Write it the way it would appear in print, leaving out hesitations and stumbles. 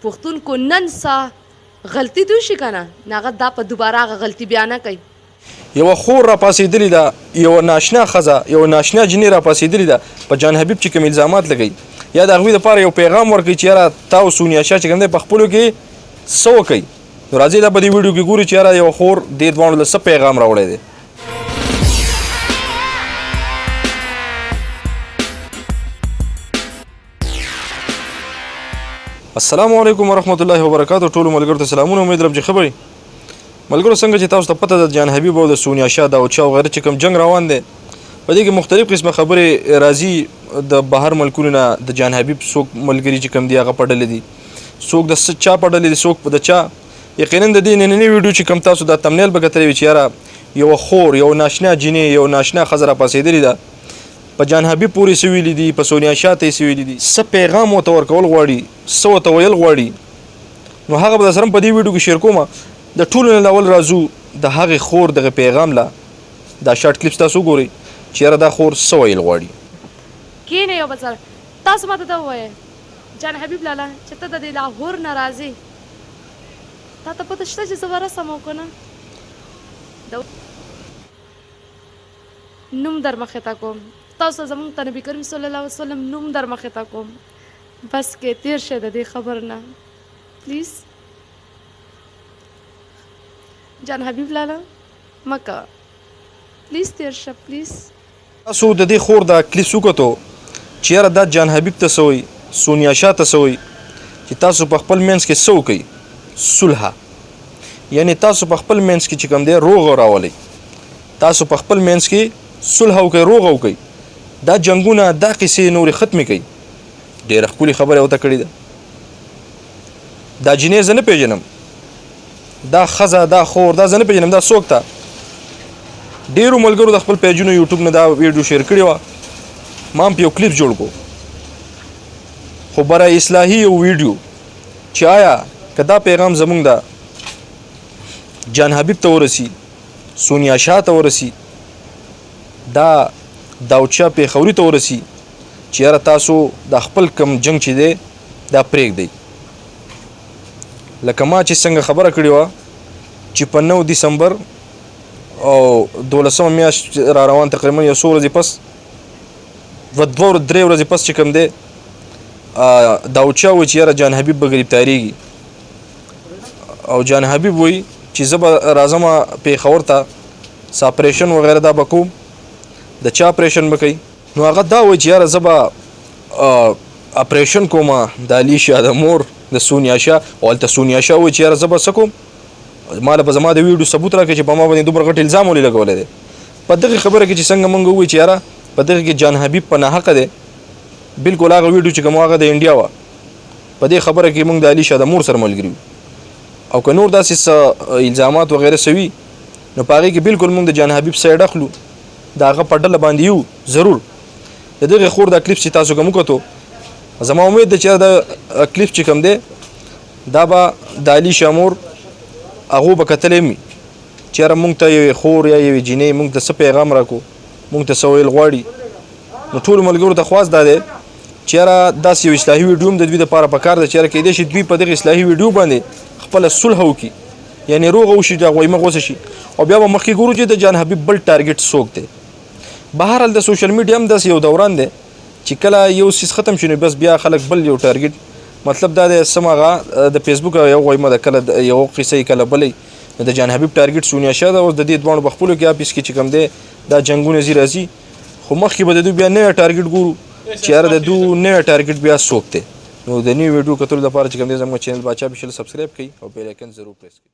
پښتون کو نن سا غلطي دوی شي که نه هغه دا په دوباره هغه غلطي بیا نه کوي. یوه خور را پاسېدلې ده، یوه ناشنا ښځه، یوه ناشنا جنۍ را پاسېدلې ده، په جان حبیب چې کوم الزامات لګوي، یا د هغوی دپاره یو پیغام ورکوي چې یاره تا او سونیا شاه چې کوم دی په خپلو کې څه وکوي. نو راځئ دا په دې ویډیو کې ګورو چې یاره یوه خور دې دواړو له څه پیغام راوړی دی. السلام علیکم ورحمت الله وبرکاتو. ټولو ملګرو ته سلامونه. امید لرم چې ښه به ملګرو. څنګه چې تاسو ته پته ده د جان حبیب او د سونیا شاه داودشاه او غیره چې کوم جنګ روان دی، په دې کې مختلف قسمه خبرې راځي. د بهر ملکونو نه د جان حبیب څوک ملګري چې کوم دي هغه په ډلې دي، څوک د چا په ډلې دي، څوک د چا. یقینا د دې نننۍ ویډیو چې کوم تاسو دا تمنیل به کتلی وي چې یاره یوه خور، یو ناشنا جنۍ، یو ناشنا ښځه را پاسېدلې ده، په جان حبیب پورې څه ویلي دي، په سونیا شاه ته یې څه ویلي دي، څه پیغام ورته ورکول غواړي، څه ورته ویل غواړي. نو هغه به درسره په دې ویډیو کې شیر کومه. د ټولو نه اول راځو د هغې خور دغه پیغام له. دا شارټ کلیپس تاسو وګورئ چې یاره دا خور څه ویل غواړي. کینې یو بل سره تاسو ماته دا ووایئ جان حبیب لاله چې ته د دې لاهور نه راځې، تا ته پته شته چې زه به رسم وکړو نه؟ نوم در مخې ته کوم، تاسو زموږ ته نبي کریم صلی الله علیه وسلم نوم در مخې ته کوم. بس کې تیر شئ د دې خبر نه پلیز. جان حبیب لاله مه کوه پلیز، تیر شه پلیز. تاسو د دې خور دا کلیپس وکتو چې یاره دا جان حبیب ته څه وایي، سونیا شاه ته څه وایي چې تاسو په خپل منځ کې څه وکئ، صلح. یعنې تاسو په خپل منځ کې چې کوم دی روغ راولئ، تاسو په خپل منځ کې صلح وکئ، روغ وکئ. دا جنګونه دا قصې نورې ختمې کوي. ډېره ښکلې خبره ورته کړې ده. دا جنۍ زه نه پېژنم، دا ښځه، دا خور، دا زه نه پېژنم، دا څوک ته. ډېرو ملګرو د خپل پیجونو یوټیوب نه دا ویډیو شیر کړې وه، ما هم په یو کلیپ جوړ کړو. خو برای اصلاحي یو ویډیو چې آیا که دا پیغام زمونږ د جان حبیب ته ورسي، سونیا شاه ته ورسي، دا داودشاه پیښوري ته ورسي چې یاره تاسو د خپل کم جنګ چې دی دا پرېږدئ. لکه ما چې څنګه خبره کړې وه چې په 9 دسمبر او 12مه میاشت را روان تقریبا یو څو ورځې پس، 2-3 ورځې پس چې کوم دی داودشاه وایي چې یاره جان حبیب به ګرفتارېږي، او جان حبیب وایي چې زه به راځم پیښور ته، څه اپریشن وغیره دا به کوم. د چا اپریشن به کوي؟ نو هغه دا وایي چې یاره زه به اپریشن کومه د علي شاه د مور د سونیا شاه، او هلته سونیا شاه وایي چې یاره زه به څه کوم، ماله به زما د ویډیو ثبوت راکړي چې په ما باندې دومره غټ الزام ولې لګولی دی. په دغې خبره کې چې څنګه موږ ووایو چې یاره په دغې کې جان حبیب په ناحقه دی، بلکل هغه ویډیو چې کوم هغه د انډیا وه، په دې خبره کې موږ د علي شاه د مور سره ملګري وو. او که نور داسې څه الزامات وغیره څه وي، نو په هغې کې بلکل موږ د جان حبیب سایډ اخلو، د هغه په ډله باندې یو ضرور. د دغې خور دا کلیپ چې تاسو کوم وکتو، زما امید ده چې دا کلیپ چې کوم دی دا به د علي شاه مور هغو به کتلی وي چې یاره مونږ ته یوې خور یا یوې جنۍ مونږ ته څه پیغام راکړو، مونږ ته څه ویل غواړي. نو ټولو ملګرو ته خواست دا دی چې یاره داسې یو اصلاحي ویډیو هم د دوی دپاره پکار ده چې یاره کیدای شي دوی په دغې اصلاحي ویډیو باندې خپله صلح وکړي، یعنې روغه وشي، د هغوی مخ وڅه شي. او بیا به مخکې ګورو چې د جان حبیب بل ټارګټ څوک دی. بهرحال د سوشل میډیا هم داسې یو دوران دی چې کله یو څیز ختم شي نو بس بیا خلک بل یو ټارګټ، مطلب دا دی سم هغه د فیسبوک یو غویمه ده، کله یو قصه کله بلې. د جان حبیب ټارګټ سونیا شاه ده. اوس د دې دواړو په خپلو کې اپس کې چې کوم دی دا جنګونه ځي راځي، خو مخکې به د دوی بیا نوی ټارګټ ګورو چې یاره د دوی نوی ټارګټ بیا څوک دی. نو د نوي ویډیو کتلو لپاره چې کوم دی زموږ چینل باچا افیشل سبسکرایب کړئ او بیل آیکن ضرور پریس کړئ.